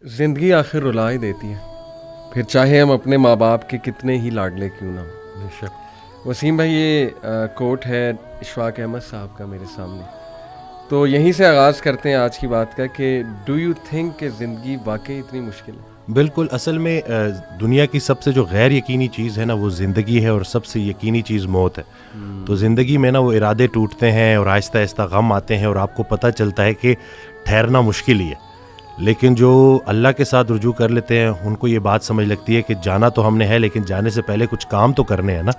زندگی آخر رلا ہی دیتی ہے، پھر چاہے ہم اپنے ماں باپ کے کتنے ہی لاڈلے کیوں نہ ہوں۔ بے شک۔ وسیم بھائی، یہ کوٹ ہے اشفاق احمد صاحب کا میرے سامنے، تو یہیں سے آغاز کرتے ہیں آج کی بات کا کہ ڈو یو تھنک کہ زندگی واقعی اتنی مشکل ہے؟ بالکل، اصل میں دنیا کی سب سے جو غیر یقینی چیز ہے نا وہ زندگی ہے، اور سب سے یقینی چیز موت ہے۔ تو زندگی میں نا وہ ارادے ٹوٹتے ہیں اور آہستہ آہستہ غم آتے ہیں، اور آپ کو پتہ چلتا ہے کہ ٹھہرنا مشکل ہی ہے، لیکن جو اللہ کے ساتھ رجوع کر لیتے ہیں ان کو یہ بات سمجھ لگتی ہے کہ جانا تو ہم نے ہے، لیکن جانے سے پہلے کچھ کام تو کرنے ہیں نا۔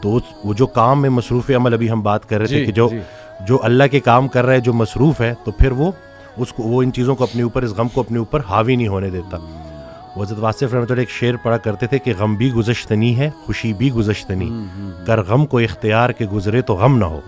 تو وہ جو کام میں مصروف عمل، ابھی ہم بات کر رہے تھے کہ جو اللہ کے کام کر رہا ہے، جو مصروف ہے، تو پھر وہ ان چیزوں کو اپنے اوپر، اس غم کو اپنے اوپر حاوی نہیں ہونے دیتا۔ حضرت واصف رحمۃ اللہ ایک شعر پڑھا کرتے تھے کہ غم بھی گزشتنی ہے، خوشی بھی گزشتنی، کر غم کو اختیار کے گزرے تو غم نہ ہو۔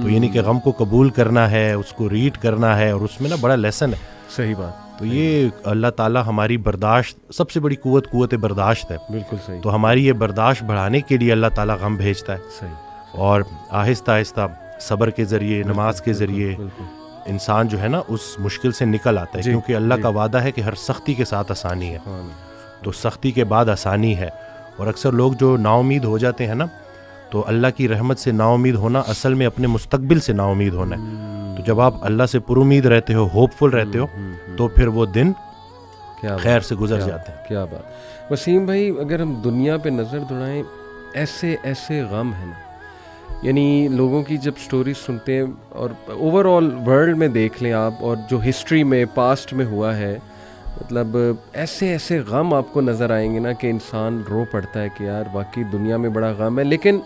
تو یعنی کہ غم کو قبول کرنا ہے، اس کو ریڈ کرنا ہے، اور اس میں نا بڑا لیسن ہے۔ صحیح بات۔ تو یہ اللہ تعالیٰ ہماری برداشت، سب سے بڑی قوت برداشت ہے۔ بالکل صحیح۔ تو ہماری یہ برداشت بڑھانے کے لیے اللہ تعالیٰ غم بھیجتا ہے، صحیح، اور آہستہ آہستہ صبر کے ذریعے، نماز کے ذریعے انسان جو ہے نا اس مشکل سے نکل آتا ہے، کیونکہ اللہ کا وعدہ ہے کہ ہر سختی کے ساتھ آسانی ہے۔ تو سختی کے بعد آسانی ہے، اور اکثر لوگ جو نا امید ہو جاتے ہیں نا، تو اللہ کی رحمت سے نا امید ہونا اصل میں اپنے مستقبل سے نا امید ہونا ہے۔ تو جب آپ اللہ سے پر امید رہتے ہو، ہوپ فل رہتے ہو، تو پھر وہ دن خیر سے گزر جاتے ہیں۔ کیا بات۔ وسیم بھائی، اگر ہم دنیا پہ نظر دوڑائیں، ایسے ایسے غم ہیں نا، یعنی لوگوں کی جب سٹوریز سنتے ہیں اور اوور آل ورلڈ میں دیکھ لیں آپ، اور جو ہسٹری میں پاسٹ میں ہوا ہے، مطلب ایسے ایسے غم آپ کو نظر آئیں گے نا کہ انسان رو پڑتا ہے کہ یار واقعی دنیا میں بڑا غم ہے۔ لیکن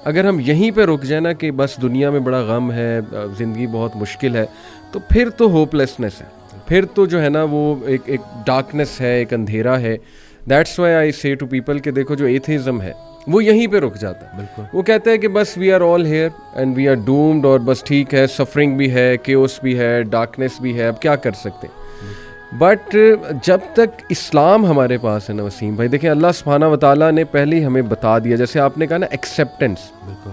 اگر ہم یہیں پہ رک جائیں نا کہ بس دنیا میں بڑا غم ہے، زندگی بہت مشکل ہے، تو پھر تو ہوپ لیسنس ہے، پھر تو جو ہے نا وہ ایک ڈارکنیس ہے، ایک اندھیرا ہے۔ دیٹس وائی آئی سے ٹو پیپل کہ دیکھو جو ایتھیزم ہے وہ یہیں پہ رک جاتا ہے۔ بالکل، وہ کہتا ہے کہ بس we are all here and we are doomed, اور بس ٹھیک ہے، سفرنگ بھی ہے، کیوس بھی ہے، ڈارکنیس بھی ہے، اب کیا کر سکتے ہیں۔ بٹ جب تک اسلام ہمارے پاس ہے نا وسیم بھائی، دیکھیں اللہ سبحانہ و تعالیٰ نے پہلے ہی ہمیں بتا دیا، جیسے آپ نے کہا نا ایکسیپٹنس، بالکل،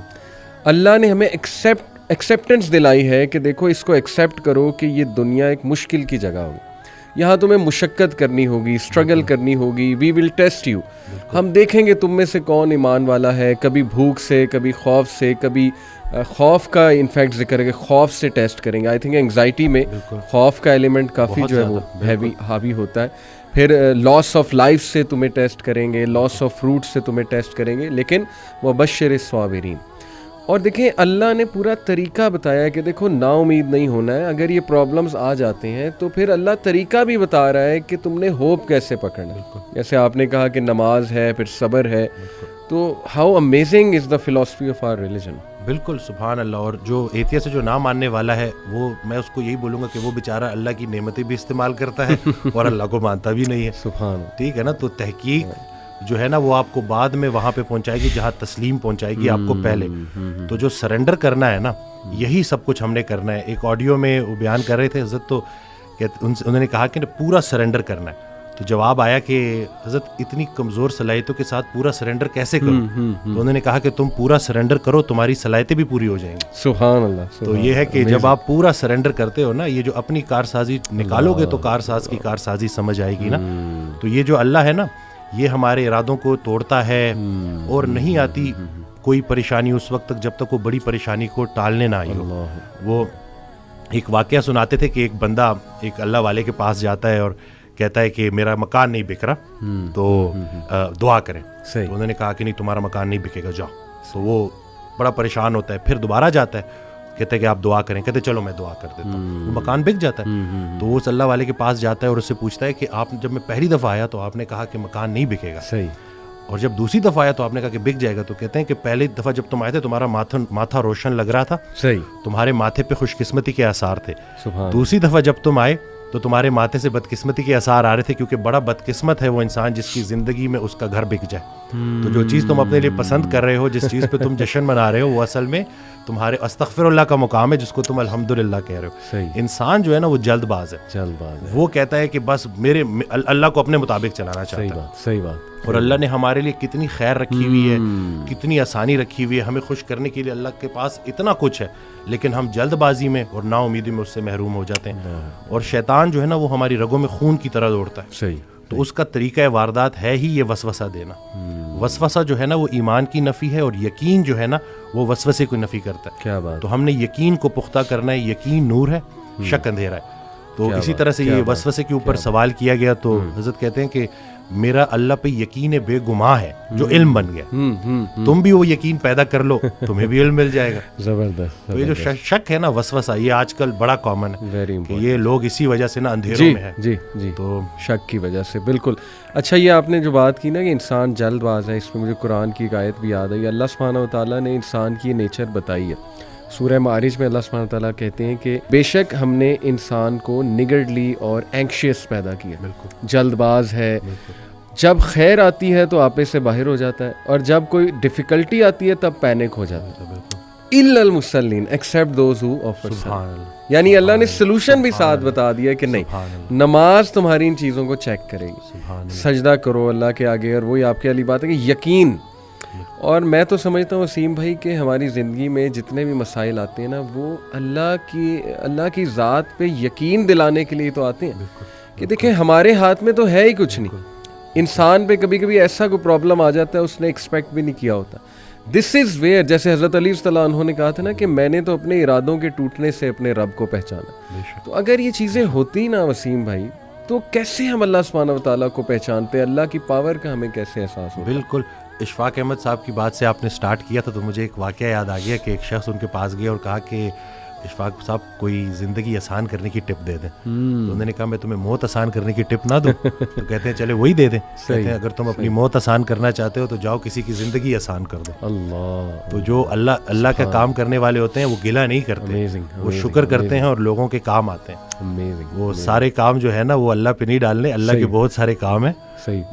اللہ نے ہمیں ایکسیپٹنس دلائی ہے کہ دیکھو اس کو ایکسیپٹ کرو کہ یہ دنیا ایک مشکل کی جگہ ہوگی، یہاں تمہیں مشقت کرنی ہوگی، اسٹرگل کرنی ہوگی، وی ول ٹیسٹ یو، ہم دیکھیں گے تم میں سے کون ایمان والا ہے، کبھی بھوک سے، کبھی خوف سے، کبھی خوف کا انفیکٹ ذکر ہے کہ خوف سے ٹیسٹ کریں گے۔ آئی تھنک انگزائٹی میں خوف کا ایلیمنٹ کافی جو ہے وہ حاوی ہوتا ہے۔ پھر لاس آف لائف سے تمہیں ٹیسٹ کریں گے، لاس آف فروٹ سے تمہیں ٹیسٹ کریں گے، لیکن وبشر الصابرین۔ اور دیکھیں اللہ نے پورا طریقہ بتایا ہے کہ دیکھو نا امید نہیں ہونا ہے، اگر یہ پرابلمز آ جاتے ہیں تو پھر اللہ طریقہ بھی بتا رہا ہے کہ تم نے ہوپ کیسے پکڑنا ہے۔ جیسے آپ نے کہا کہ نماز ہے، پھر صبر ہے، تو how amazing is the philosophy of our religion. بالکل، سبحان اللہ۔ اور جو ایتھیا سے جو نہ ماننے والا ہے، وہ میں اس کو یہی بولوں گا کہ وہ بیچارہ اللہ کی نعمتیں بھی استعمال کرتا ہے اور اللہ کو مانتا بھی نہیں ہے۔ سبحان اللہ، ٹھیک ہے نا۔ تو تحقیق جو ہے نا وہ آپ کو بعد میں وہاں پہ پہنچائے گی جہاں تسلیم پہنچائے گی آپ کو پہلے۔ تو جو سرنڈر کرنا ہے نا، یہی سب کچھ ہم نے کرنا ہے۔ ایک آڈیو میں وہ بیان کر رہے تھے حضرت، تو انہوں نے کہا کہ پورا سرنڈر کرنا ہے۔ تو جواب آیا کہ حضرت اتنی کمزور صلاحیتوں کے ساتھ پورا سرنڈر کیسے کروں؟ تو انہوں نے کہا کہ تم پورا سرنڈر کرو، تمہاری صلاحیتیں بھی پوری ہو جائیں گی۔ سبحان اللہ۔ تو یہ ہے کہ جب آپ پورا سرنڈر کرتے ہو نا، یہ جو اپنی کارسازی نکالو گے تو کارساز کی کارسازی سمجھ آئے گی نا۔ تو یہ جو اللہ ہے نا، یہ ہمارے ارادوں کو توڑتا ہے، اور نہیں آتی کوئی پریشانی اس وقت تک جب تک وہ بڑی پریشانی کو ٹالنے نہ آئی ہو۔ وہ ایک واقعہ سناتے تھے کہ ایک بندہ ایک اللہ والے کے پاس جاتا ہے اور کہتا ہے کہ میرا مکان نہیں بک رہا، تو دعا کریں۔ تو انہوں نے کہا کہ نہیں، تمہارا مکان نہیں بکے گا، جاؤ۔ تو وہ بڑا پریشان ہوتا ہے، پھر دوبارہ جاتا ہے، کہتا ہے کہ آپ دعا کریں، کہتے چلو میں دعا کر دیتا ہوں، وہ مکان بک جاتا ہے۔ تو وہ اس اللہ والے کے پاس جاتا ہے اور اس سے پوچھتا ہے کہ آپ جب میں پہلی دفعہ آیا تو آپ نے کہا کہ مکان نہیں بکے گا، صحیح، اور جب دوسری دفعہ آیا تو آپ نے کہا کہ بک جائے گا۔ تو کہتے ہیں کہ پہلی دفعہ جب تم آئے تھے تمہارا ماتھا روشن لگ رہا تھا، صحیح، تمہارے ماتھے پہ خوش قسمتی کے آثار تھے۔ سبحان۔ دوسری دفعہ جب تم آئے تو تمہارے ماتھے سے بدقسمتی کے آثار آ رہے تھے، کیونکہ بڑا بدقسمت ہے وہ انسان جس کی زندگی میں اس کا گھر بک جائے۔ تو جو چیز تم اپنے لیے پسند کر رہے ہو، جس چیز پہ تم جشن منا رہے ہو، وہ اصل میں تمہارے استغفر اللہ کا مقام ہے جس کو تم الحمدللہ کہہ رہے ہو. صحیح. انسان جو ہے نا وہ جلد باز ہے, جلد باز ہے. وہ کہتا ہے کہ بس میرے اللہ کو اپنے مطابق چلانا چاہتا صحیح ہے. بات, صحیح بات. اور اللہ نے ہمارے لیے کتنی خیر رکھی ہوئی ہے, کتنی آسانی رکھی ہوئی ہے, ہمیں خوش کرنے کے لیے اللہ کے پاس اتنا کچھ ہے, لیکن ہم جلد بازی میں اور نا امیدی میں اس سے محروم ہو جاتے ہیں. اور شیطان جو ہے نا وہ ہماری رگوں میں خون کی طرح دوڑتا ہے. صحیح. تو اس کا طریقہ واردات ہے ہی یہ وسوسہ دینا. وسوسہ جو ہے نا وہ ایمان کی نفی ہے, اور یقین جو ہے نا وہ وسوسے کو نفی کرتا ہے. کیا بات. تو ہم نے یقین کو پختہ کرنا ہے. یقین نور ہے, شک اندھیرا ہے. تو اسی طرح سے یہ وسوسے کے اوپر سوال کیا گیا تو حضرت کہتے ہیں کہ میرا اللہ پہ یقین بے گماں ہے جو علم بن گیا. تم بھی وہ یقین پیدا کر لو, تمہیں بھی علم مل جائے گا. زبردست. تو یہ جو شک ہے نا وسوسہ, یہ آج کل بڑا کامن ہے ویری کہ امپورٹنٹ. یہ لوگ اسی وجہ سے نا اندھیروں میں ہے. جی جی. تو شک کی وجہ سے, بالکل. اچھا, یہ آپ نے جو بات کی نا کہ انسان جلد باز ہے, اس میں مجھے قرآن کی ایک آیت بھی یاد ہے. اللہ سبحانہ و تعالیٰ نے انسان کی نیچر بتائی ہے. سورہ معارج میں اللہ سبحانہ و تعالیٰ کہتے ہیں کہ بے شک ہم نے انسان کو نگرڈلی اور اینکشیس پیدا کیا. بالکل جلد باز ہے. جب خیر آتی ہے تو آپے سے باہر ہو جاتا ہے, اور جب کوئی ڈیفیکلٹی آتی ہے تب پینک ہو جاتا ہے. الا المصلین ایکسیپٹ دوز ہو آفر. یعنی اللہ نے سلوشن بھی ساتھ بتا دیا کہ نہیں, نماز تمہاری ان چیزوں کو چیک کرے گی. سجدہ کرو اللہ کے آگے, اور وہی آپ کی علی بات ہے کہ یقین. اور میں تو سمجھتا ہوں وسیم بھائی کہ ہماری زندگی میں جتنے بھی مسائل آتے ہیں نا وہ اللہ کی ذات پہ یقین دلانے کے لیے تو آتے ہیں کہ دیکھیں ہمارے ہاتھ میں تو ہے ہی کچھ نہیں. انسان پہ کبھی کبھی ایسا کوئی پرابلم آ جاتا ہے اس نے ایکسپیکٹ بھی نہیں کیا ہوتا. دس از ویئر, جیسے حضرت علی صلی اللہ عنہ نے کہا تھا نا کہ میں نے تو اپنے ارادوں کے ٹوٹنے سے اپنے رب کو پہچانا. تو اگر یہ چیزیں ہوتی نا وسیم بھائی, تو کیسے ہم اللہ سبحانہ و تعالیٰ کو پہچانتے, اللہ کی پاور کا ہمیں کیسے احساس ہوتا. بالکل. اشفاق احمد صاحب کی بات سے آپ نے سٹارٹ کیا تھا تو مجھے ایک واقعہ یاد آ گیا کہ ایک شخص ان کے پاس گیا اور کہا کہ اشفاق صاحب کوئی زندگی آسان کرنے کی ٹپ دے دیں. تو انہوں نے کہا میں تمہیں موت آسان کرنے کی ٹپ نہ دوں. تو کہتے ہیں چلے وہی دے دیں. کہتے ہیں اگر تم اپنی موت آسان کرنا چاہتے ہو تو جاؤ کسی کی زندگی آسان کر دو. اللہ. تو جو اللہ کا کام کرنے والے ہوتے ہیں وہ گلہ نہیں کرتے, وہ شکر کرتے ہیں اور لوگوں کے کام آتے ہیں. وہ سارے کام جو ہے نا وہ اللہ پہ نہیں ڈالنے, اللہ کے بہت سارے کام ہیں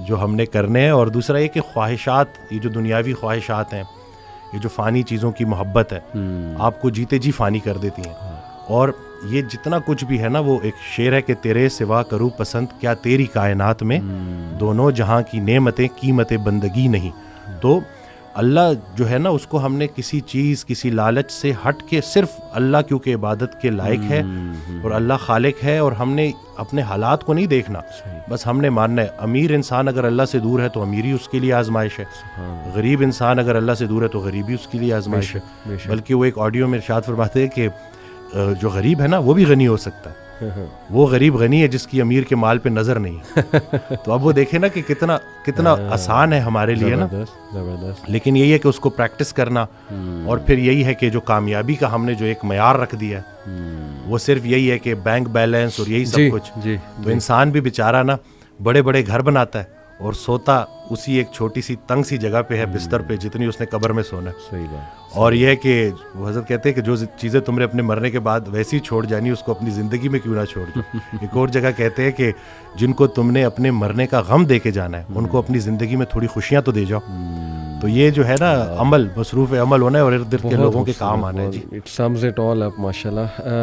جو ہم نے کرنے ہیں. اور دوسرا یہ کہ خواہشات, یہ جو دنیاوی خواہشات ہیں, یہ جو فانی چیزوں کی محبت ہے, آپ کو جیتے جی فانی کر دیتی ہیں. اور یہ جتنا کچھ بھی ہے نا وہ ایک شعر ہے کہ تیرے سوا کروں پسند کیا تیری کائنات میں, دونوں جہاں کی نعمتیں قیمت بندگی نہیں. تو اللہ جو ہے نا اس کو ہم نے کسی چیز کسی لالچ سے ہٹ کے صرف اللہ کیونکہ عبادت کے لائق ہے اور اللہ خالق ہے, اور ہم نے اپنے حالات کو نہیں دیکھنا, بس ہم نے ماننا ہے. امیر انسان اگر اللہ سے دور ہے تو امیری اس کے لیے آزمائش ہے, غریب انسان اگر اللہ سے دور ہے تو غریبی اس کے لیے آزمائش ہے. بلکہ وہ ایک آڈیو میں ارشاد فرماتے ہیں کہ جو غریب ہے نا وہ بھی غنی ہو سکتا ہے. وہ غریب غنی ہے جس کی امیر کے مال پہ نظر نہیں ہے. تو اب وہ دیکھیں نا کہ کتنا آسان ہے ہمارے لیے نا, لیکن یہی ہے کہ اس کو پریکٹس کرنا. اور پھر یہی ہے کہ جو کامیابی کا ہم نے جو ایک معیار رکھ دیا ہے وہ صرف یہی ہے کہ بینک بیلنس اور یہی سب کچھ. تو انسان بھی بیچارہ نا بڑے بڑے گھر بناتا ہے اور سوتا اسی ایک چھوٹی سی تنگ سی جگہ پہ ہے, بستر پہ, جتنی اس نے قبر میں سونا ہے. صحیح بات. اور یہ ہے کہ وہ حضرت کہتے ہیں کہ جو چیزیں تم نے اپنے مرنے کے بعد ویسی چھوڑ جانی اس کو اپنی زندگی میں کیوں نہ چھوڑ دو. ایک اور جگہ کہتے ہیں کہ جن کو تم نے اپنے مرنے کا غم دے کے جانا ہے ان کو اپنی زندگی میں تھوڑی خوشیاں تو دے جاؤ. تو یہ جو ہے نا عمل, مصروف عمل ہونا ہے اور ارد گرد کے لوگوں کے کام آنا ہے. جی, اٹ سمز اٹ آل اپ, ماشاءاللہ.